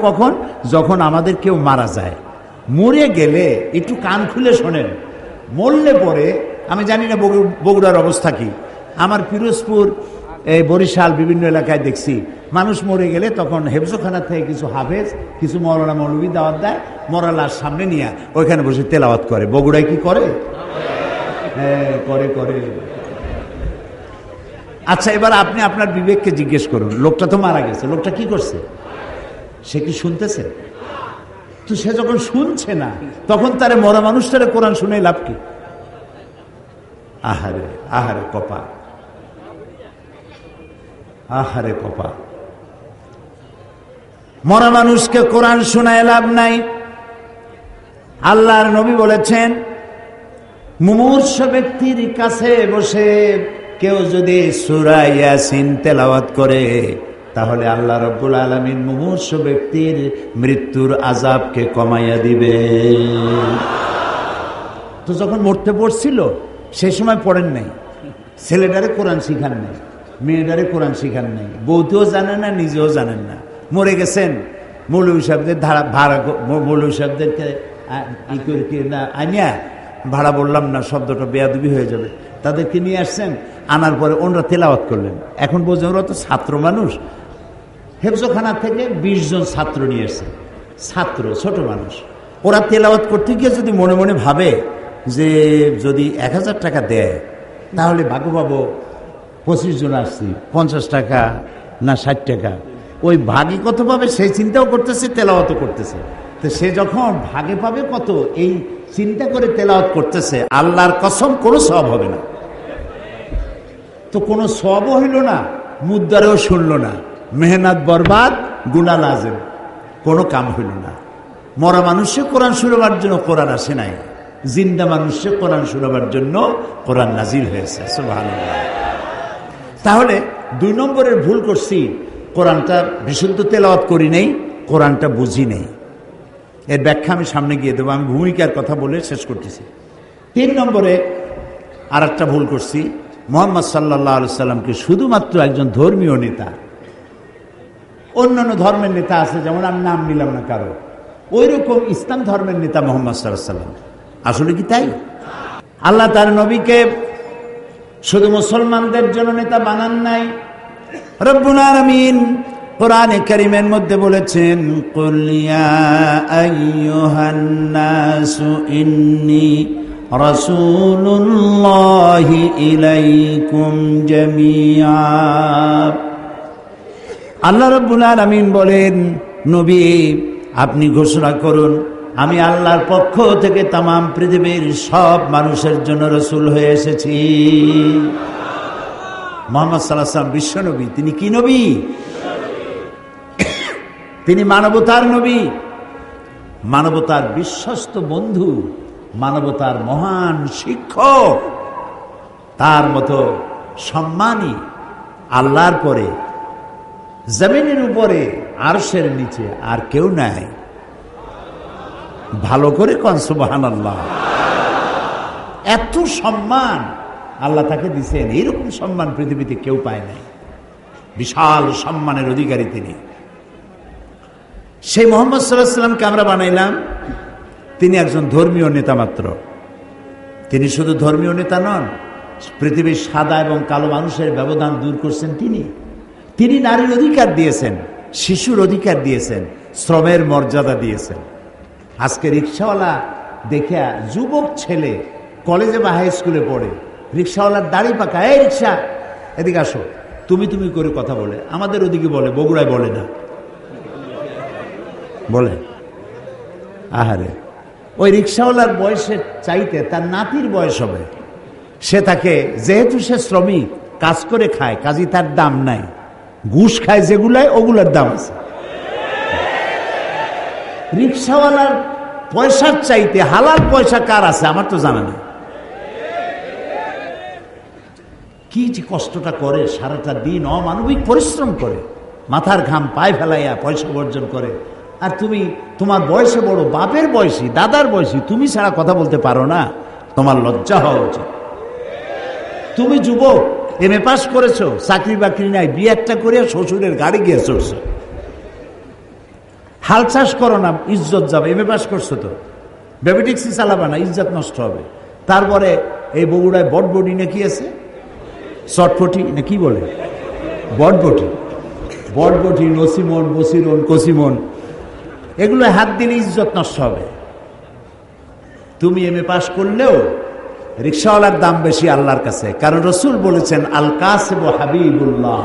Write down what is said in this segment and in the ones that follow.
কখন? যখন আমাদের কেউ মারা যায়। মরে গেলে একটু কান খুলে শোনেন, মরলে পরে আমি জানি না বগুড়ার অবস্থা কি, আমার পিরোজপুর, এই বরিশাল বিভিন্ন এলাকায় দেখছি মানুষ মরে গেলে তখন হেফজোখানা থেকে কিছু হাফেজ, কিছু মৌলানা মৌলবী দাওয়াত দেয়, মরা লাশ সামনে নিয়ে ওইখানে বসে তেলাওয়াত করে। বগুড়ায় কি করে? হ্যাঁ, করে করে। আচ্ছা, এবার আপনি আপনার বিবেককে জিজ্ঞেস করুন, লোকটা তো মারা গেছে, লোকটা কি করছে? সে কি শুনতেছে? তো সে যখন শুনছে না, তখন তারে মরা মানুষটারে কোরআন শুনে লাভ কি? আহারে আহারে কপাল, আহারে কপাল। মরা মানুষকে কোরআন শোনায় লাভ নাই। আল্লাহর নবী বলেছেন, মুমূর্ষ ব্যক্তির কাছে বসে কেউ যদি সূরা ইয়াসিন তেলাওয়াত করে, তাহলে আল্লাহ রাব্বুল আলামিন মুমূর্ষ ব্যক্তির মৃত্যুর আযাবকে কমাইয়া দিবে। তো যখন মরতে পড়ছিল সেই সময় পড়েন নাই, ছেলেটারে কোরআন শিখান নাই, মেয়েটারে কোরআন শিখান নাই, বউতেও জানেন না, নিজেও জানেন না, মরে গেছেন। মৌলভী সাহেবদের ভাড়া, মৌলভী সাহেবদেরকে আনিয়া, ভাড়া বললাম না, শব্দটা বেয়াদবি হয়ে যাবে, তাদেরকে নিয়ে আসছেন, আনার পরে ওনারা তেলাওয়াত করলেন। এখন বোঝেন ওরা তো ছাত্র মানুষ, হেফজোখানা থেকে 20 জন ছাত্র নিয়ে এসছে, ছাত্র ছোট মানুষ। ওরা তেলাওয়াত করতে গিয়ে যদি মনে মনে ভাবে যে যদি 1000 টাকা দেয় তাহলে ভাগ্য পাবো, 25 জন আসছি, 50 টাকা না 60 টাকা, ওই ভাগে কত পাবে সেই চিন্তাও করতেছে, তেলাওয়াতও করতেছে। তো সে যখন ভাগে পাবে কত এই চিন্তা করে তেলাওয়াত করতেছে, আল্লাহর কসম কোনো সওয়াব হবে না। তো কোনো সওয়াবও হইল না, মুদ্দারেও শুনলো না, মেহনত বরবাদ, গুনাহ লাজেম, কোনো কাম হইল না। মরা মানুষে কোরআন শুনবার জন্য কোরআন আসে নাই, জিন্দা মানুষে কোরআন শুনবার জন্য কোরআন নাজিল হয়েছে। সুবহানাল্লাহ। তাহলে 2 নম্বরের ভুল করছি, কোরআনটা বিশুদ্ধ তেলাওয়াত করি নেই, কোরআনটা বুঝি নেই। এর ব্যাখ্যা আমি সামনে গিয়ে দেবো, আমি ভূমিকার কথা বলে শেষ করতেছি। 3 নম্বরে আর একটা ভুল করছি, মুহাম্মদ সাল্লাল্লাহু আলাইহি সাল্লামকে শুধুমাত্র একজন ধর্মীয় নেতা, অন্যান্য ধর্মের নেতা আছে যেমন আমি নাম নিলাম না কারো, ওই রকম ইসলাম ধর্মের নেতা মুহাম্মদ সাল্লাল্লাহু আলাইহি সাল্লাম। আসলে কি তাই? আল্লাহ তার নবীকে শুধু মুসলমানদের জন্য নেতা বানান নাই। রব্বুল আলামিন কোরআনে কারীমের মধ্যে বলেছেন, কুল ইয়া আইয়ুহান নাসু ইন্নী রাসূলুল্লাহি ইলাইকুম জামিআ। আল্লাহ রাব্বুল আলামিন বলেন, নবী আপনি ঘোষণা করুন, আমি আল্লাহর পক্ষ থেকে তামাম পৃথিবীর সব মানুষের জন্য রাসূল হয়ে এসেছি। মুহাম্মদ সাল্লাল্লাহু আলাইহি ওয়াসাল্লাম বিশ্ব নবী। তিনি কি নবী? তিনি মানবতার নবী, মানবতার বিশ্বস্ত বন্ধু, মানবতার মহান শিক্ষক। তার মতো সম্মানী আল্লাহর পরে, জমিনের উপরে, আরশের নিচে আর কেউ নাই। ভালো করে কোন সুবহানাল্লাহ। এত সম্মান আল্লাহ তাকে দিয়েছেন, এইরকম সম্মান পৃথিবীতে কেউ পায় নাই। বিশাল সম্মানের অধিকারী তিনি। সেই মুহাম্মদ সাল্লাল্লাহু আলাইহি সাল্লামকে আমরা বানাইলাম, তিনি একজন ধর্মীয় নেতা মাত্র। তিনি শুধু ধর্মীয় নেতা নন, পৃথিবীর সাদা এবং কালো মানুষের ব্যবধান দূর করছেন তিনি। তিনি নারীর অধিকার দিয়েছেন, শিশুর অধিকার দিয়েছেন, শ্রমের মর্যাদা দিয়েছেন। আজকে রিক্সাওয়ালা দেখে যুবক ছেলে কলেজে বা হাই স্কুলে পড়ে, রিক্সাওয়ালার দাড়ি পাকা, এই রিক্সা এদিকে আসো, তুমি তুমি করে কথা বলে। আমাদের ওদিকে বলে, বগুড়ায় বলে না, বলে। আহারে, ওই রিক্সাওয়ালার বয়সের চাইতে তার নাতির বয়স হবে। সে তাকে, যেহেতু সে শ্রমিক, কাজ করে খায়, কাজী তার দাম নাই। ঘুষ খায় যেগুলায়, ওগুলার দাম আছে। রিক্সাওয়ালার পয়সার চাইতে হালাল পয়সা কার আছে আমার তো জানা নেই। কি যে কষ্টটা করে, সারাটা দিন অমানবিক পরিশ্রম করে, মাথার ঘাম পায়ে ফেলাইয়া পয়সা অর্জন করে। আর তুমি তোমার বয়সে বড়, বাপের বয়সী, দাদার বয়সী, তুমি ছাড়া কথা বলতে পারো না, তোমার লজ্জা হওয়া উচিত। তুমি যুবক, এমএ পাস করেছো, চাকরি বাকরি নাই, বিয়ে একটা করে শ্বশুরের গাড়ি গিয়ে চড়ছো। হাল চাষ করো না, ইজ্জত যাবে। এমএ পাস করছো তো, বেবিটিক্সি চালাবে না, ইজ্জত নষ্ট হবে। তারপরে এই বগুড়ায় বটবটি না কি আছে, চটপটি না কি বলে, বটবটি, বটবটি, নসিমন, বসিরন, কসিমন, এগুলো হাত দিলে ইজ্জত নষ্ট হবে। তুমি এমএ পাস করলেও রিকশাওয়ালার দাম বেশি আল্লাহর কাছে, কারণ রসুল বলেছেন আল কাসিব হাবিবুল্লাহ,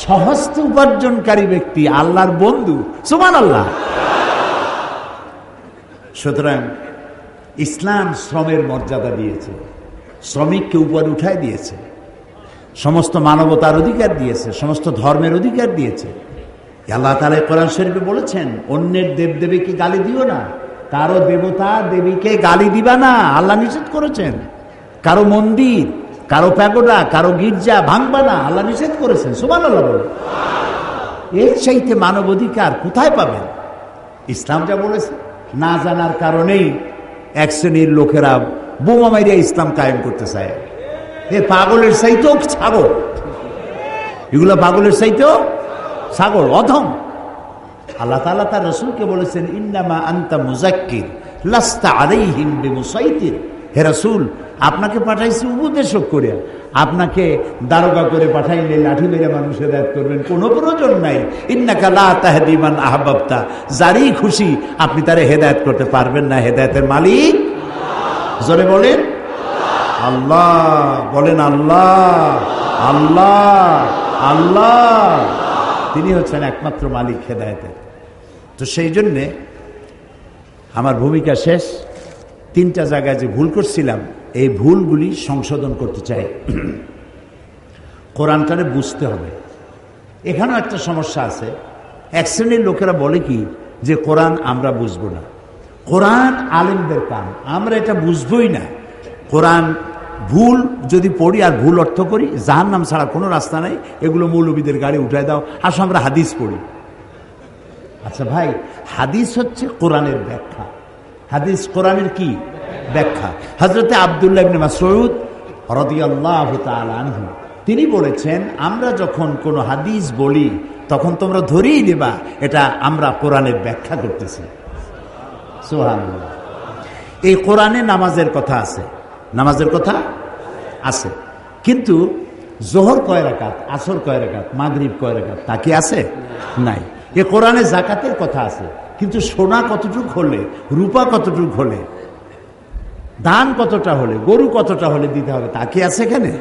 সহস্তে উপার্জনকারী ব্যক্তি আল্লাহর বন্ধু। সুবহানাল্লাহ। সুতরাং ইসলাম শ্রমের মর্যাদা দিয়েছে, শ্রমিককে উপরে উঠায় দিয়েছে, সমস্ত মানবতার অধিকার দিয়েছে, সমস্ত ধর্মের অধিকার দিয়েছে। আল্লাহ তাআলা কোরআন শরীফে বলেছেন অন্যের দেবদেবীকে গালি দিও না, কারো দেবতা দেবীকে গালি দিবা না, আল্লাহ নিষেধ করেছেন। কারো মন্দির, কারো প্যাগোডা, কারো গির্জা ভাঙবা না, আল্লাহ নিষেধ করেছেন। সুবহানাল্লাহ বলে। এর চাইতে মানব অধিকার কোথায় পাবেন? ইসলাম যা বলেছে, না জানার কারণেই এক শ্রেণীর লোকেরা বোমা মাইরিয়া ইসলাম কায়েম করতে চায়। এ পাগলের চাইতেও ছাগল, এগুলো পাগলের চাইতেও ছাগল, অধম। আল্লাহ তাআলা তার রাসূলকে বলেছেন ইন্নামা আনতা মুযাক্কির লাস্তা আলাইহিম বিমুসাইতির। হে রাসূল, আপনাকে পাঠাইছি উপদেশক করে, আপনাকে দারোগা করে পাঠাইলে লাঠি মেরে মানুষ হেদায়েত করবেন কোনো প্রয়োজন নাই। ইন্নাকা লা তাহদি মান আহবাবতা, যারই খুশি আপনি তারে হেদায়েত করতে পারবেন না। হেদায়েতের মালিক জোরে বলেন আল্লাহ, বলেন আল্লাহ, আল্লাহ, আল্লাহ, তিনি হচ্ছেন একমাত্র মালিক হেদায়েতের। তো সেই জন্যে আমার ভূমিকা শেষ। 3টা জায়গায় যে ভুল করছিলাম, এই ভুলগুলি সংশোধন করতে চাই। কোরআনটারে বুঝতে হবে। এখানেও একটা সমস্যা আছে। এক শ্রেণীর লোকেরা বলে কি যে কোরআন আমরা বুঝবো না, কোরআন আলেমদের কাম, আমরা এটা বুঝবই না। কোরআন ভুল যদি পড়ি আর ভুল অর্থ করি, জাহান্নাম ছাড়া কোনো রাস্তা নাই, এগুলো মৌলবীদের গাড়ি উঠায় দাও, আসো আমরা হাদিস পড়ি। আচ্ছা ভাই, হাদিস হচ্ছে কোরআনের ব্যাখ্যা। হাদিস কোরআনের কি ব্যাখ্যা? হযরতে আব্দুল্লাহ ইবনে মাসউদ রাদিয়াল্লাহু তাআলা আনহু তিনি বলেছেন, আমরা যখন কোনো হাদিস বলি তখন তোমরা ধরেই নেবা এটা আমরা কোরআনের ব্যাখ্যা করতেছি। সুবহানাল্লাহ। এই কোরআনে নামাজের কথা আছে, নামাজের কথা আছে, কিন্তু জোহর কয় রাকাত, আসর কয় রাকাত, মাগরিব কয় রাকাত তা কি আছে? নাই। এই কোরআনে যাকাতের কথা আছে, কিন্তু সোনা কতটুক হলে, রূপা কতটুক হলে, দান কতটা হলে, গরু কতটা হলে দিতে হবে তা কি আছে এখানে?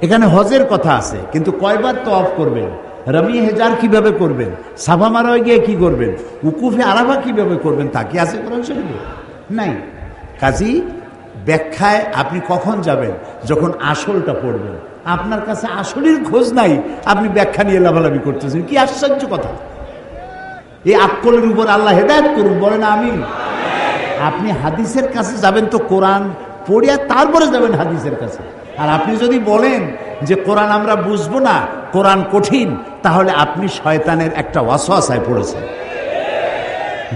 এখানে হজের কথা আছে, কিন্তু কয়বার তওয়াফ করবেন, রামি হেজার কিভাবে করবেন, সাফা মারোয় গিয়ে কি করবেন, উকুফে আরাফা কিভাবে করবেন তা কি আছে কোরআন শরীফে? নাই। কাজী ব্যাখ্যায় আপনি কখন যাবেন? যখন আসলটা পড়বেন। আপনার কাছে আসলের খোঁজ নাই, আপনি ব্যাখ্যা নিয়ে লাভালাভি করতেছেন, কি আশ্চর্য কথা! এই আক্কলের উপর আল্লাহ হেদায়েত করুন, বলেন আমিন। আপনি হাদিসের কাছে যাবেন তো কোরআন পড়িয়া তারপরে যাবেন হাদিসের কাছে। আর আপনি যদি বলেন যে কোরআন আমরা বুঝবো না, কোরআন কঠিন, তাহলে আপনি শয়তানের একটা ওয়াসওয়াসায় পড়েছেন।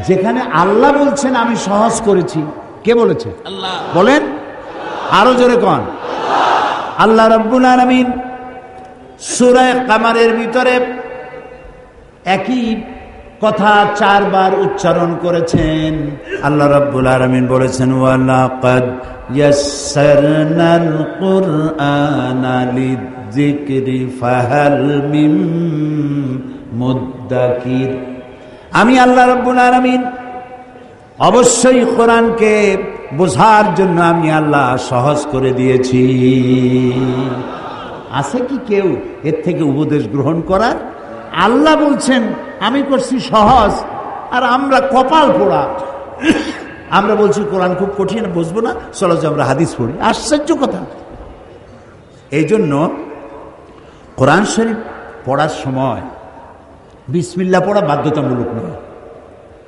যেখানে আল্লাহ বলছেন আমি সহজ করেছি, কে বলেছে? আল্লাহ। বলেন আরো জোরে কোন? আল্লাহ রাব্বুল আলামিন সূরা কামারের ভিতরে একই কথা 4 বার উচ্চারণ করেছেন। আল্লাহ রাব্বুল আলামিন বলেছেন ওয়ালাকাদ ইয়াসসারনাল কুরআনা লিযিকরি ফাহাল মিন মুদ্দাকির। আমি আল্লাহ রাব্বুল আলামিন অবশ্যই কোরআনকে বোঝার জন্য আমি আল্লাহ সহজ করে দিয়েছি। আছে কি কেউ এর থেকে উপদেশ গ্রহণ করার? আল্লাহ বলছেন আমি করছি সহজ, আর আমরা কপাল পোড়া, আমরা বলছি কোরআন খুব কঠিন, বুঝবো না, চলো যে আমরা হাদিস পড়ি। আশ্চর্য কথা। এই জন্য কোরআন শরীফ পড়ার সময় বিসমিল্লাহ পড়া বাধ্যতামূলক নয়।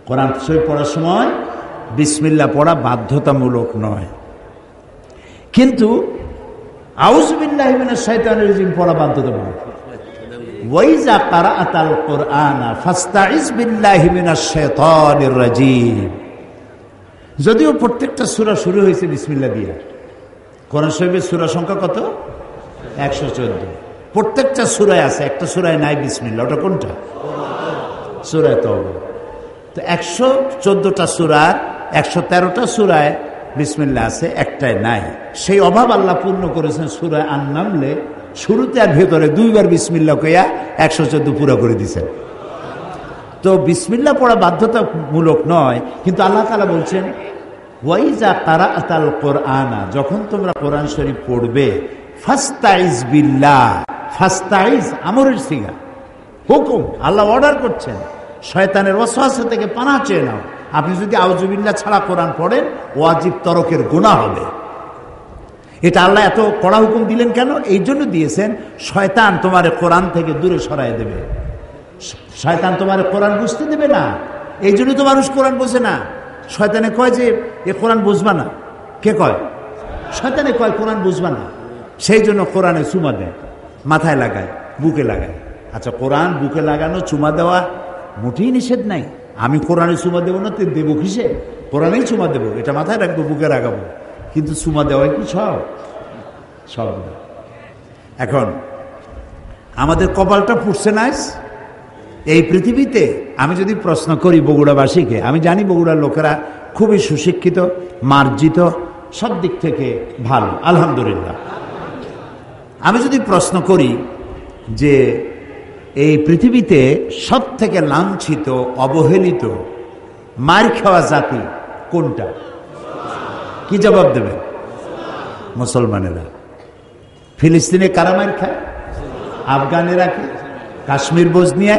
কোরআন শরীফ পড়ার সময় বিসমিল্লাহ পড়া বাধ্যতামূলক নয়, কিন্তু আউযু বিল্লাহি মিনাশ শাইতানির রাজিম পড়া বাধ্যতামূলক। ওয়াইজা ক্বারাআতাল কুরআনা ফাস্তাইজ বিল্লাহি মিনাশ শাইতানির রাজিম। যদিও প্রত্যেকটা সূরা শুরু হয়েছে বিসমিল্লাহ দিয়ে। কোরআন শরীফের সূরা সংখ্যা কত? 114। প্রত্যেকটা সূরায় আছে, একটা সূরায় নাই বিসমিল্লাহ। ওটা কোনটা? সূরা তাওবা। তো 114টা সূরার 113টা সূরায় বিসমিল্লাহ আছে, একটাই নাই। সেই অভাব আল্লাহ পূর্ণ করেছেন সূরা আন-নামলে, শুরুতে আর ভেতরে দুইবার বিসমিল্লাহ কইয়া 114 পুরো করে দিয়েছেন। তো বিসমিল্লাহ পড়া বাধ্যতামূলক নয়, কিন্তু আল্লাহ তাআলা বলছেন ওয়াইজা কারাআতাল কুরআনা, যখন তোমরা কোরআন শরীফ পড়বে, ফাস্তাইজ বিল্লাহ। ফাস্তাইজ আমরের সিগা, হুকুম, আল্লাহ অর্ডার করছেন, শয়তানের ওয়াসওয়াসা থেকে পানাহ চেয়ে নাও। আপনি যদি আউযুবিল্লাহ ছাড়া কোরআন পড়েন, ওয়াজিব তরকের গুনাহ হবে। এটা আল্লাহ এত কড়া হুকুম দিলেন কেন? এই জন্য দিয়েছেন, শয়তান তোমার কোরআন থেকে দূরে সরাই দেবে, শয়তান তোমার কোরআন বুঝতে দেবে না। এই জন্য তো মানুষ কোরআন বোঝে না। শয়তানে কয় যে এ কোরআন বুঝবা না। কে কয়? শয়তানে কয় কোরআন বুঝবা না। সেই জন্য কোরআনে চুমা দেয়, মাথায় লাগায়, বুকে লাগায়। আচ্ছা, কোরআন বুকে লাগানো চুমা দেওয়া মোটেই নিষেধ নাই। আমি কোরআনে চুমা দেবো না, তুই দেবো কিসে? কোরআনেই চুমা দেবো, এটা মাথায় রাখবো, বুকে রাখাবো, কিন্তু চুমা দেওয়াই কি সব? সব। এখন আমাদের কপালটা ফুটছে না এই পৃথিবীতে। আমি যদি প্রশ্ন করি বগুড়াবাসীকে, আমি জানি বগুড়ার লোকেরা খুবই সুশিক্ষিত, মার্জিত, সব দিক থেকে ভালো, আলহামদুলিল্লাহ। আমি যদি প্রশ্ন করি যে এই পৃথিবীতে সব থেকে লাঞ্ছিত, অবহেলিত, মার খাওয়া জাতি কোনটা, কি জবাব দেবে? মুসলমানেরা। ফিলিস্তিনে কারা মার খায়? আফগানেরা কি? কাশ্মীর, বজনিয়া,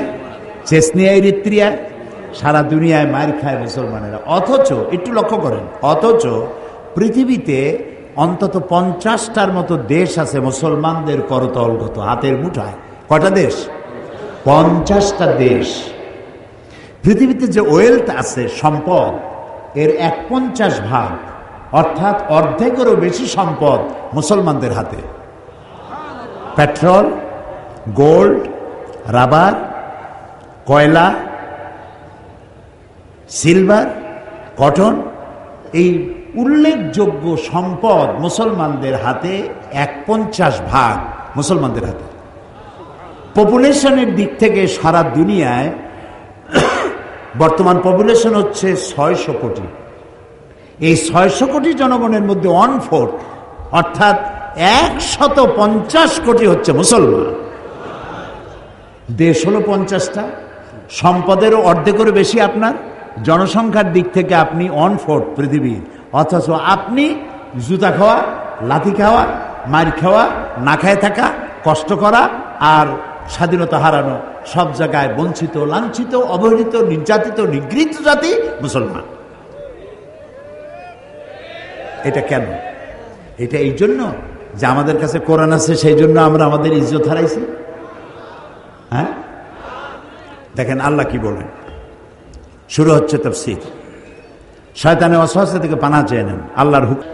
চেচনিয়া, ইরিত্রিয়া, সারা দুনিয়ায় মার খায় মুসলমানেরা। অথচ একটু লক্ষ্য করেন, অথচ পৃথিবীতে অন্তত 50টার মতো দেশ আছে মুসলমানদের করতলগত, হাতের মুঠায়। কটা দেশ? 50টা দেশ। পৃথিবীতে যে ওয়েলথ আছে, সম্পদ, এর 1/50 অর্থাৎ অর্ধেকেরও বেশি সম্পদ মুসলমানদের হাতে। পেট্রোল, গোল্ড, রাবার, কয়লা, সিলভার, কটন, এই উল্লেখযোগ্য সম্পদ মুসলমানদের হাতে। 1/50 মুসলমানদের হাতে। পপুলেশনের দিক থেকে সারা দুনিয়ায় বর্তমান পপুলেশন হচ্ছে 600 কোটি। এই 600 কোটি জনগণের মধ্যে 1/4 অর্থাৎ 150 কোটি হচ্ছে মুসলমান। দেশ হলো 50টা, সম্পদেরও অর্ধেকেরও বেশি আপনার। জনসংখ্যার দিক থেকে আপনি 1/4 পৃথিবীর, অথচ আপনি জুতা খাওয়া, লাথি খাওয়া, মার খাওয়া, না খায় থাকা, কষ্ট করা আর স্বাধীনতা হারানো, সব জায়গায় বঞ্চিত, লাঞ্ছিত, অবহেলিত, নির্যাতিত, নিগৃহীত জাতি মুসলমান। এটা কেন? এটা এই জন্য যে আমাদের কাছে কোরআন আছে, সেই জন্য আমরা আমাদের ইজ্জত হারাইছি। হ্যাঁ, দেখেন আল্লাহ কি বলেন। শুরু হচ্ছে তাফসীর। শয়তানের ওয়াসওয়াসা থেকে পানাহ চেয়ে নেন, আল্লাহর হুকুম।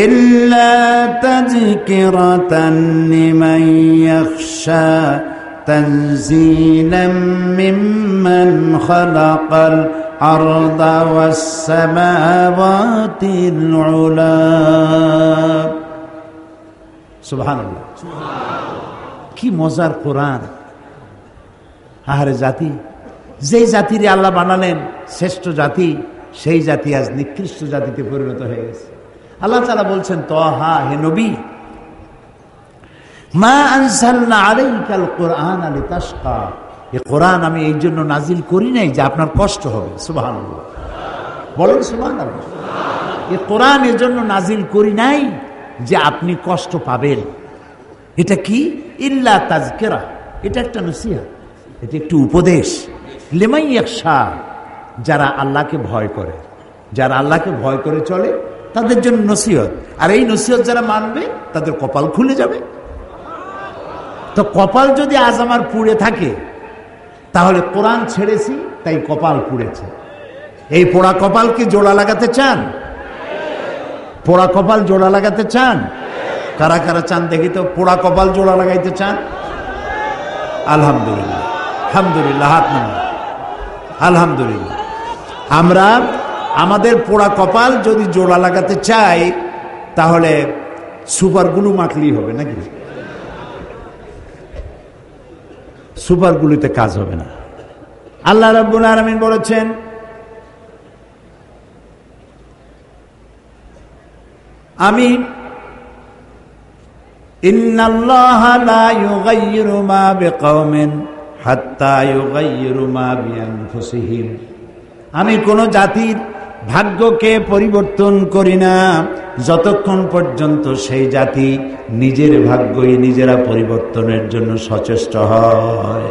ইল্লা তাযকিরাতান লিমান ইয়াখশা তানযীলাম মিম্মান খালাকাল আরদা ওয়াস সামাওয়াতিল উলা। সুবহানাল্লাহ। কি মজার কোরআন! আহারে জাতি, যেই জাতিরে আল্লাহ বানালেন শ্রেষ্ঠ জাতি, সেই জাতি আজ নিকৃষ্ট জাতিতে পরিণত হয়ে গেছে। আল্লাহ তাআলা বলছেন, তাহা, হে নবী, মা আনজালনা আলাইকাল কুরআনা লিতাশকা, এই কোরআন আমি এই জন্য নাজিল করি নাই যে আপনার কষ্ট হবে। সুবহানাল্লাহ, বলেন সুবহানাল্লাহ। এই কোরআন এর জন্য নাজিল করি নাই যে আপনি কষ্ট পাবেন। এটা কি? ইল্লা তাযকিরা, এটা একটা নসিহত, এটা একটু উপদেশ। লিমান ইয়াখশা, যারা আল্লাহকে ভয় করে, যারা আল্লাহকে ভয় করে চলে, তাদের জন্য নসিহত। আর এই নসিহত যারা মানবে, তাদের কপাল খুলে যাবে। তো কপাল যদি আজ আমার পুড়ে থাকে, তাহলে কোরআন ছেড়েছি তাই কপাল পুড়েছে। এই পোড়া কপালকে জোড়া লাগাতে চান? পোড়া কপাল জোড়া লাগাতে চান? কারা কারা চান দেখি তো, পোড়া কপাল জোড়া লাগাইতে চান? আলহামদুলিল্লাহ, আলহামদুলিল্লাহ, হাত নামান। আলহামদুলিল্লাহ। আমরা আমাদের পোড়া কপাল যদি জোড়া লাগাতে চাই, তাহলে সুপার গ্লু মাখলেই হবে নাকি? সুপার গ্লুতে কাজ হবে না। আল্লাহ রাব্বুল আলামিন বলেছেন, আমি ইন্নাল্লাহা লা ইউগাইয়িরু মা বিকাওমিন হাত্তা ইউগাইয়িরু মা বিআনফুসিহিম, আমি কোন জাতির ভাগ্যকে পরিবর্তন করি না যতক্ষণ পর্যন্ত সেই জাতি নিজের ভাগ্যই নিজেরা পরিবর্তনের জন্য সচেষ্ট হয়।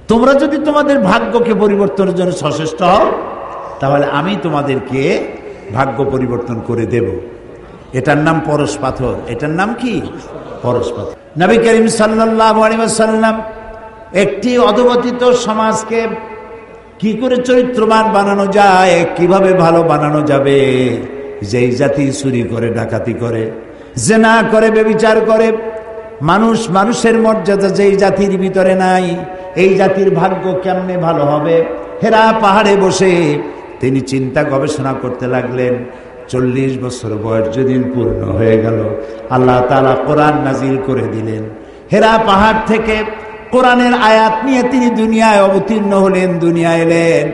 তোমরা যদি তোমাদের ভাগ্যকে পরিবর্তনের জন্য সচেষ্ট হও, তাহলে আমি তোমাদেরকে ভাগ্য পরিবর্তন করে দেব। এটার নাম পরশ পাথর। এটার নাম কি? পরশ পাথর। নবী করিম সাল্লাল্লাহু আলাইহি ওয়াসাল্লাম একটি অধঃপতিত সমাজকে কি করে চরিত্রবান বানানো যায়, কিভাবে ভালো বানানো যাবে, যেই জাতি চুরি করে, ডাকাতি করে, জিনা করে, ব্যভিচার করে, মানুষের মর্যাদা যেই জাতির ভিতরে নাই, এই জাতির ভাগ্য কেমনে ভালো হবে। হেরা পাহাড়ে বসে তিনি চিন্তা গবেষণা করতে লাগলেন। 40 বছর বয়স যেদিন পূর্ণ হয়ে গেল, আল্লাহ তাআলা কোরআন নাজিল করে দিলেন। হেরা পাহাড় থেকে কোরআনের আয়াত নিয়ে তিনি দুনিয়ায় অবতীর্ণ হলেন, দুনিয়ায় এলেন।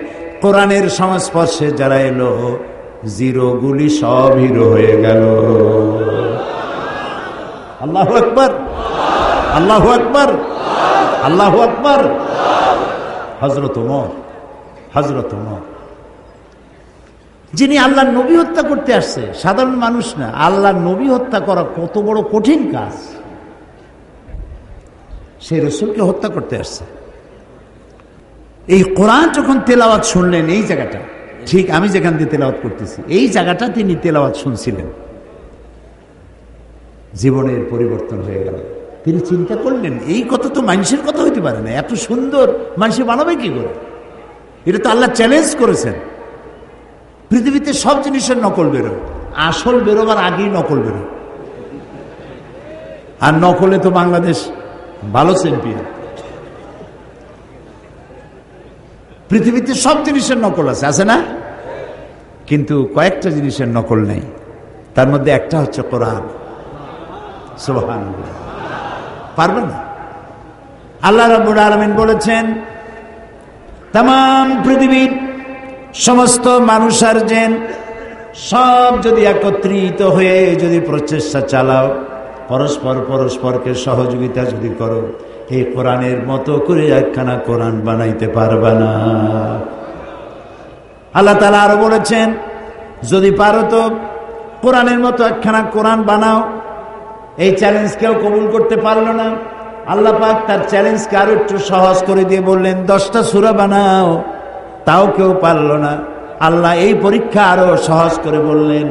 কোরআনের সংস্পর্শে যারা এলো, জিরোগুলি সব হিরো হয়ে গেল। আল্লাহু আকবার, আল্লাহু আকবার, আল্লাহু আকবার। হযরত ওমর, যিনি আল্লাহর নবী হত্যা করতে আসছে, সাধারণ মানুষ না, আল্লাহর নবী হত্যা করা কত বড় কঠিন কাজ। সেই রাসূলকে হত্যা করতে আসছে। এই কোরআন যখন তেলাওয়াত শুনলেন, এই জায়গাটা ঠিক আমি যেখান দিয়ে তেলাওয়াত করতেছি, এই জায়গাটা তিনি তেলাওয়াত শুনছিলেন, জীবনের পরিবর্তন হয়ে গেল। তিনি চিন্তা করলেন, এই কথা তো মানুষের কথা হইতে পারে না, এত সুন্দর মানুষ বানাবে কি করে? এটা তো আল্লাহ চ্যালেঞ্জ করেছেন। পৃথিবীতে সব জিনিসের নকল বেরোয়, আসল বেরোবার আগেই নকল বেরোয়। আর নকলে তো বাংলাদেশ ভালো চ্যাম্পিয়ন। পৃথিবীতে সব জিনিসের নকল আছে না? কিন্তু কয়েকটা জিনিসের নকল নেই। তার মধ্যে একটা হচ্ছে কোরআন। সুবহানাল্লাহ, পারবেন না? আল্লাহ রাব্বুল আলামিন বলেছেন, তামাম পৃথিবীর সমস্ত মানুষ আর জিন সব যদি একত্রিত হয়ে যদি প্রচেষ্টা চালাও, পরস্পরকে সহযোগিতা যদি করো, এই কোরআনের মতো করে একখানা কোরআন বানাইতে পারবা না। আল্লাহ তাআলা আরো বলেছেন, যদি পারো তো কোরআনের মতো একখানা কোরআন বানাও। এই চ্যালেঞ্জ কেউ কবুল করতে পারলো না। আল্লাহ পাক তার চ্যালেঞ্জকে আরো একটু সহজ করে দিয়ে বললেন, 10টা সূরা বানাও। তাও কেউ পারল না। আল্লাহ এই পরীক্ষা আরো সহজ করে বললেন,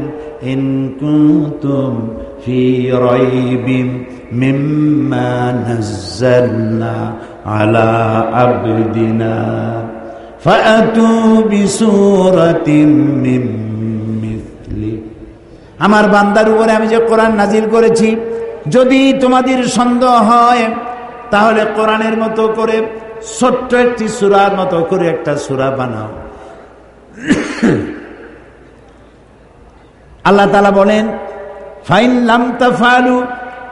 ইন কুনতুম ফি রাইবিম মিম্মা নাযালনা আলা আবদিনা ফাআতু বিসূরাতিন মিন মিথলি। আমার বান্দার উপরে আমি যে কোরআন নাজিল করেছি, যদি তোমাদের সন্দেহ হয় তাহলে কোরআনের মতো করে ছোট্ট একটি সূরার মতো করে একটা সূরা বানাও। আল্লাহ তাআলা বলেন, ফাইন লাম তাফআলু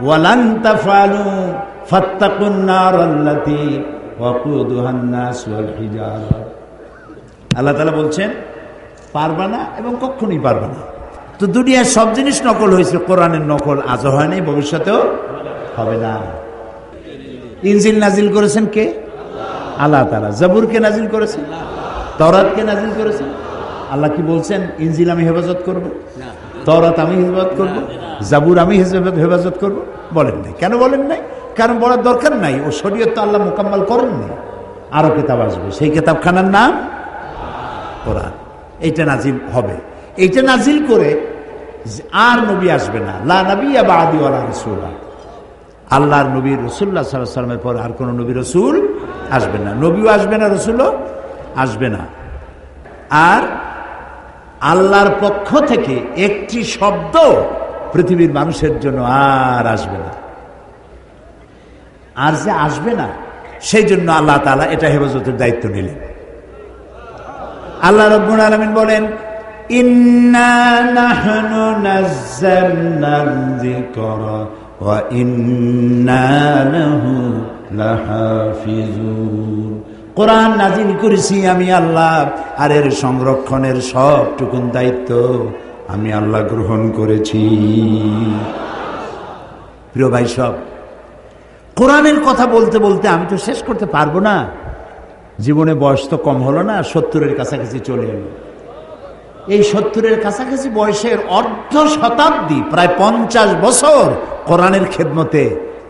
ওয়া লান তাফআলু ফাত্তাকুন নারাল্লাতী ওয়াকুদুহান নাস ওয়াল হিজারা। আল্লাহ তাআলা বলছেন, পারবা না এবং কখনোই পারবা না। তো দুনিয়ার সব জিনিস নকল হয়েছে, কোরআনের নকল আজও হয় নাই, ভবিষ্যতেও হবে না। ইনজিল নাজিল করেছেন কে? আল্লাহ তাআলা। জাবুরকে নাজিল করেছেন, তাওরাতকে নাজিল করেছেন। আল্লাহ কি বলছেন ইনজিল আমি হেফাজত করব, তাওরাত আমি হেফাজত করব, জাবুর আমি হেফাজত করব? বলেন নাই। কেন বলেন নাই? কারণ বলার দরকার নাই। ও শরীয়ত তো আল্লাহ মোকাম্মল করেননি। আরো কিতাব আসবে, সেই কিতাবখানার নাম কোরআন। এইটা নাজিল হবে। এইটা নাজিল করে আর নবী আসবে না। লা নবিয়্যা বা'দি ওয়ালা রাসূলা। আল্লাহর নবী রাসূলুল্লাহ সাল্লাল্লাহু আলাইহি ওয়াসাল্লামের পর আর কোন নবী রাসূল আসবে না। নবীও আসবে না, রাসূলও আসবে না। আর আল্লাহর পক্ষ থেকে একটি শব্দ পৃথিবীর মানুষের জন্য আর আসবে না। আর যে আসবে না, সেই জন্য আল্লাহ তাআলা এটা হেফাজতের দায়িত্ব নিলেন। আল্লাহ রাব্বুল আলামিন বলেন, ইন্না নাহনু নাযালনা যিকরা ওয়া ইন্না লাহু লাহাফিজুন। কোরআন নাজিল করেছি আমি আল্লাহ, আর এর সংরক্ষণের সবটুকুন দায়িত্ব আমি আল্লাহ গ্রহণ করেছি। প্রিয় ভাই সব, কোরআনের কথা বলতে বলতে আমি তো শেষ করতে পারবো না। জীবনে বয়স তো কম হলো না, 70-এর কাছাকাছি চলে এলো। এই 70-এর কাছাকাছি বয়সের অর্ধ শতাব্দী, প্রায় 50 বছর কোরআনের খেদমতে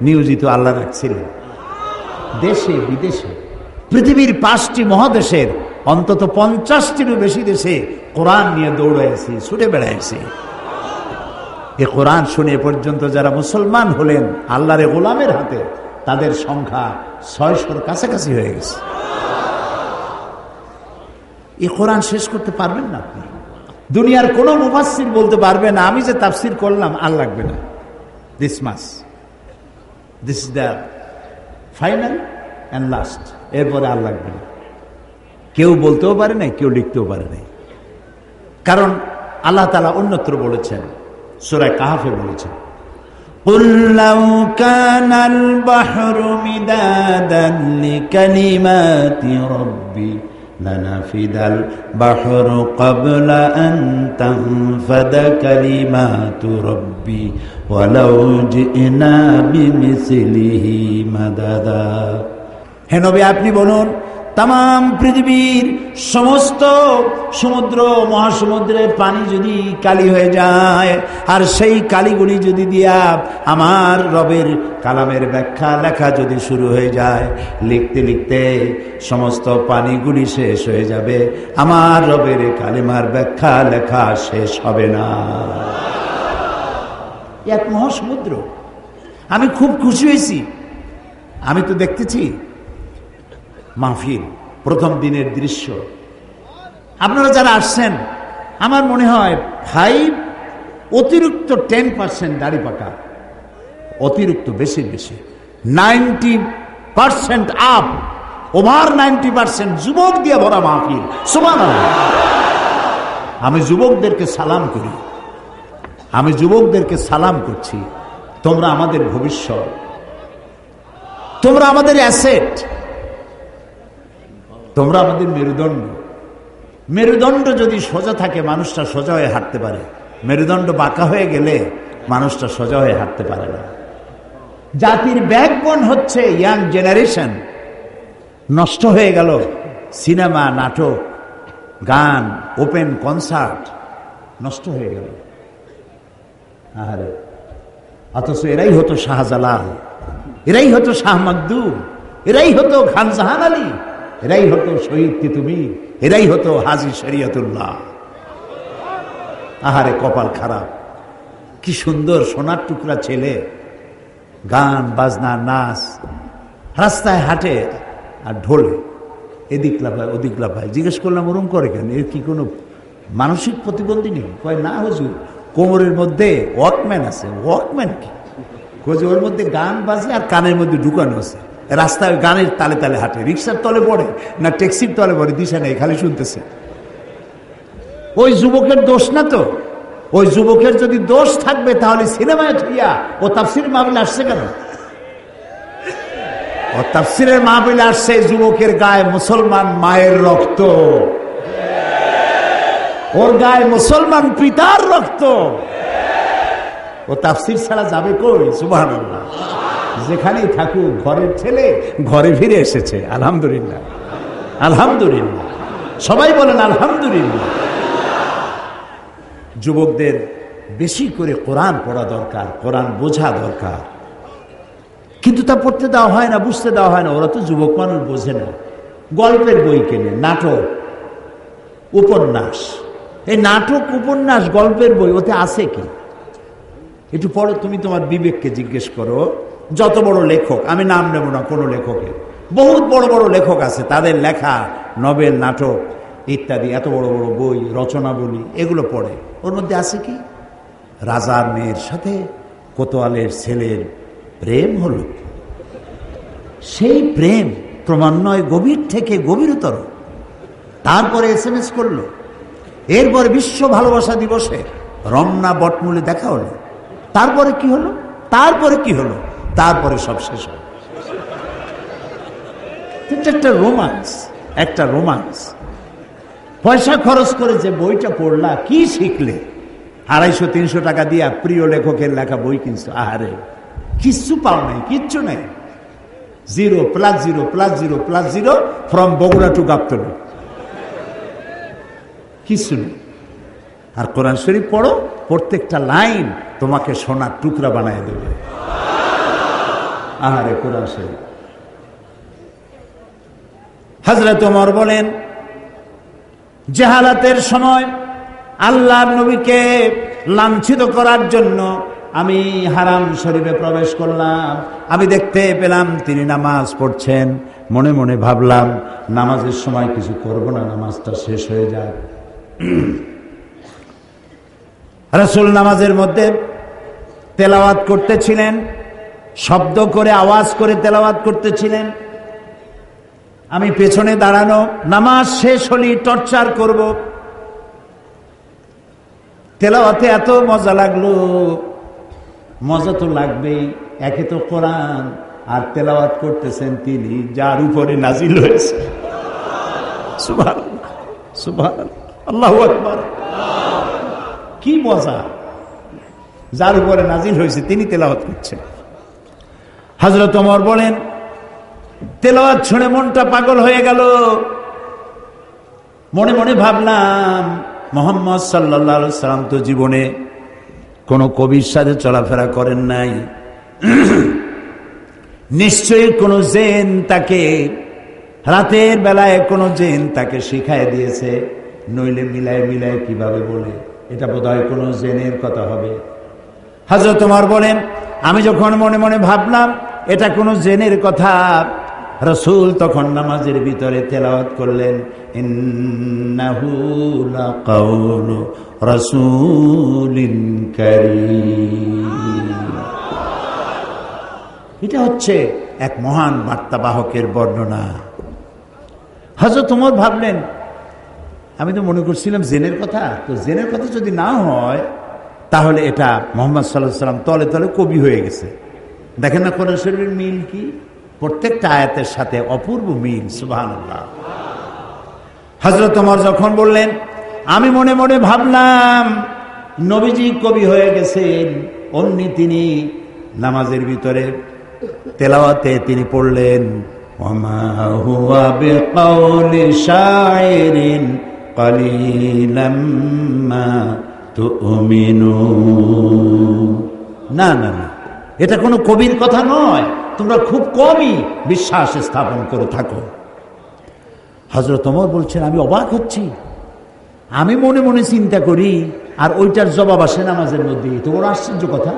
নিয়োজিত আল্লাহ রাখছিলেন। দেশে বিদেশে পৃথিবীর 5টি মহাদেশের অন্তত 50টিরও বেশি দেশে কোরআন নিয়ে দৌড়াইছি, ছুটে বেড়াইছি। এ কোরআন শুনে পর্যন্ত যারা মুসলমান হলেন আল্লাহর গোলামের হাতে, তাদের সংখ্যা 600-র কাছাকাছি হয়ে গেছে। এই কোরআন শেষ করতে পারবেন না আপনি। দুনিয়ার কোন মুফাসসির বলতে পারবে না আমি যে তাফসীর করলাম আর লাগবে না, this is the final and last, এরপরে আর লাগবে না। কেউ বলতেও পারে নাই, কেউ লিখতেও পারে নাই। কারণ আল্লাহ তাআলা অন্যত্র বলেছেন, সূরা কাহফে বলেছেন, কুল লাউ কানাল বাহরু মিদাদান লিকালিমাতি রাব্বি লানাফিদাল বাহরু ক্বাবলা আন তানফাদা কালিমাতু রাব্বি ওয়ালাউ জিনা বিমিসলিহি মাদাদা। হে নবী, আপনি বলুন, তাম পৃথিবীর সমস্ত সমুদ্র মহাসমুদ্রের পানি যদি কালি হয়ে যায়, আর সেই কালিগুলি যদি দিয়া আমার রবের কালামের ব্যাখ্যা লেখা যদি শুরু হয়ে যায়, লিখতে লিখতে সমস্ত পানিগুলি শেষ হয়ে যাবে, আমার রবের কালিমার ব্যাখ্যা লেখা শেষ হবে না। এক মহাসমুদ্র। আমি খুব খুশি হয়েছি। আমি তো দেখতেছি মাহফিল, প্রথম দিনের দৃশ্য। আপনারা যারা আসছেন, আমার মনে হয় 5 অতিরিক্ত 10% দাড়ি পাকা, অতিরিক্ত বেশি 90% আপ, ওভার 90% যুবক দিয়ে ভরা মাহফিল। সুবহানাল্লাহ। আমি যুবকদেরকে সালাম করি, আমি যুবকদেরকে সালাম করছি। তোমরা আমাদের ভবিষ্যৎ, তোমরা আমাদের অ্যাসেট, তোমরা আমাদের মেরুদণ্ড। মেরুদণ্ড যদি সোজা থাকে মানুষটা সোজা হয়ে হাঁটতে পারে, মেরুদণ্ড বাঁকা হয়ে গেলে মানুষটা সোজা হয়ে হাঁটতে পারে না। জাতির ব্যাকবোন হচ্ছে ইয়াং জেনারেশন। নষ্ট হয়ে গেল সিনেমা, নাটক, গান, ওপেন কনসার্ট, নষ্ট হয়ে গেল। আরে অথচ এরাই হতো শাহজালাল, এরাই হতো শাহ মখদুম, এরাই হতো খান জাহান আলী, এরাই হতো শহীদ তিতুমির, এরাই হতো হাজী শরীয়তুল্লাহ। আহারে কপাল খারাপ। কি সুন্দর সোনার টুকরা ছেলে, গান বাজনা নাচ, রাস্তায় হাঁটে আর ঢোলে, এদিক লাফায় ওদিক লাফায়। জিজ্ঞেস করলাম ওরম করে কেন, এর কি কোনো মানসিক প্রতিবন্ধী নেই? কয় না হুজুর, কোমরের মধ্যে ওয়াকম্যান আছে। ওয়াকম্যান কি? কয়ে ওর মধ্যে গান বাজে আর কানের মধ্যে ঢুকানো আছে, রাস্তায় গানের তালে তালে হাঁটে। রিক্সার তলে পড়ে না ট্যাক্সির তলে পড়ে, দিশা নেই, খালি শুনতেছে। ওই যুবকের দোষ না তো। ওই যুবকের যদি দোষ থাকবে তাহলে সিনেমায় থইয়া ও তাফসীরের মাহফিলে আসছে কেন? ও তাফসীরের মাহফিলে আসছে যুবকের গায়ে মুসলমান মায়ের রক্ত, ওর গায়ে মুসলমান পিতার রক্ত। ও তাফসীর ছাড়া যাবে কই? সুবহানাল্লাহ। যেখানেই থাকুক, ঘরের ছেলে ঘরে ফিরে এসেছে। আলহামদুলিল্লাহ, আলহামদুলিল্লাহ। সবাই বলেন আলহামদুলিল্লাহ। যুবকদের বেশি করে কোরআন পড়া দরকার, কোরআন বোঝা দরকার। কিন্তু তা পড়তে দেওয়া হয় না, বুঝতে দেওয়া হয় না। ওরা তো যুবক মানুষ, বোঝে না। গল্পের বই কেনে, নাটক, উপন্যাস। এই নাটক, উপন্যাস, গল্পের বই, ওতে আছে কি? একটু পড়ো, তুমি তোমার বিবেককে জিজ্ঞেস করো। যত বড় লেখক, আমি নাম নেব না কোনো লেখকের, বহুত বড় বড় লেখক আছে, তাদের লেখা নভেল, নাটক ইত্যাদি, এত বড় বড় বই, রচনাবলী, এগুলো পড়ে। ওর মধ্যে আছে কি? রাজার মেয়ের সাথে কোতোয়ালের ছেলের প্রেম হলো। সেই প্রেম ক্রমান্বয়ে গভীর থেকে গভীরতর। তারপরে SMS করলো। এরপরে বিশ্ব ভালোবাসা দিবসে রমনা বটমূলে দেখা হলো। তারপরে কি হলো? তারপরে কি হলো? তারপরে সব শেষ হলো। এটা একটা রোমান্স, একটা রোমান্স। পয়সা খরচ করে যে বইটা পড়লা, কি শিখলে? 250-300 টাকা দিয়া প্রিয় লেখকের লেখা বই কিনছো, আহারে কিচ্ছু পাও নাই, কিচ্ছু নাই। 0 + 0 + 0 + 0 ফ্রম বগুড়া টু গাবতলী, কিছু নেই। আর কোরআন শরীফ পড়ো, প্রত্যেকটা লাইন তোমাকে সোনার টুকরা বানায় দেবে। আহারে কোরআন শরীফ। হযরত ওমর বলেন, জাহালাতের সময় আল্লাহর নবীকে লাঞ্ছিত করার জন্য আমি হারাম শরীফে প্রবেশ করলাম। আমি দেখতে পেলাম তিনি নামাজ পড়ছেন। মনে মনে ভাবলাম, নামাজের সময় কিছু করব না, নামাজটা শেষ হয়ে যায়। রাসূল নামাজের মধ্যে তেলাওয়াত করতেছিলেন, শব্দ করে আওয়াজ করে তেলাওয়াত করতেছিলেন। আমি পেছনে দাঁড়ানো, নামাজ শেষ হলেই টর্চার করব। তেলাওয়াতে এত মজা লাগলো, মজা তো লাগবেই, একে তো কোরআন, আর তেলাওয়াত করতেছেন তিনি যার উপরে নাজিল হয়েছে। সুবহানাল্লাহ, সুবহানাল্লাহ, আল্লাহু আকবার। কি মজা! যার উপরে নাজিল হয়েছে তিনি তেলাওয়াত করছেন। হযরত ওমর বলেন, তেলাওয়াত শুনে মনটা পাগল হয়ে গেল। মনে মনে ভাবলাম, মুহাম্মদ সাল্লাল্লাহু আলাইহি সাল্লাম তো জীবনে কোনো কবির সাথে চলাফেরা করেন নাই। নিশ্চয়ই কোনো জিন তাকে, রাতের বেলায় কোনো জিন তাকে শিখায় দিয়েছে, নইলে মিলায় মিলায় কিভাবে বলে, এটা বোধহয় কোনো জিনের কথা হবে। হযরত ওমর বলেন, আমি যখন মনে মনে ভাবলাম এটা কোনো জিনের কথা, রাসূল তখন নামাজের ভিতরে তেলাওয়াত করলেন, ইন্নাহু লাকাউলু রাসূলিন কারীম। এটা হচ্ছে এক মহান বার্তাবাহকের বর্ণনা। হযরত ওমর ভাবলেন, আমি তো মনে করছিলাম জেনের কথা, তো জেনের কথা যদি না হয় তাহলে এটা মুহাম্মদ সাল্লাল্লাহু আলাইহি ওয়াসাল্লাম তলে তলে কবি হয়ে গেছে। দেখেন না কোরআন শরীফের মিল কি, প্রত্যেকটা আয়াতের সাথে অপূর্ব মিল। সুবহানাল্লাহ। হযরত ওমর যখন বললেন, আমি মনে মনে ভাবলাম নবীজি কবি হয়ে গেছেন, অমনি তিনি নামাজের ভিতরে তেলাওয়াতে তিনি পড়লেন, ওয়ামা হুয়া বিকাউলি শাইরিন কালিলাম মা তুমিনুন। না না না, এটা কোনো কবির কথা নয়, তোমরা খুব কমই বিশ্বাস স্থাপন করে থাকো। হযরত ওমর বলছেন, আমি অবাক হচ্ছি, আমি মনে মনে চিন্তা করি আর ওইটার জবাব আসে নামাজের মধ্যে, তো বড় আশ্চর্য কথা।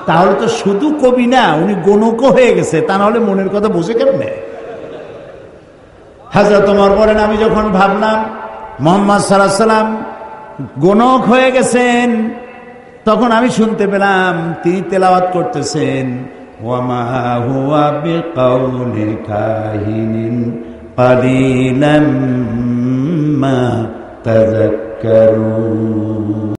তাহলে তো শুধু কবি না, উনি গণকও হয়ে গেছে, তা নাহলে মনের কথা বুঝে কেমনে? হযরত ওমর বলেন, আমি যখন ভাবলাম মুহাম্মদ সাল্লাল্লাহু আলাইহি ওয়াসাল্লাম গণক হয়ে গেছেন, তখন আমি শুনতে পেলাম তিনি তেলাওয়াত করতেছেন, ওয়ামা হুয়া বিকাউলি কাহিনিন কালিলাম মা তাযাক্কারুন।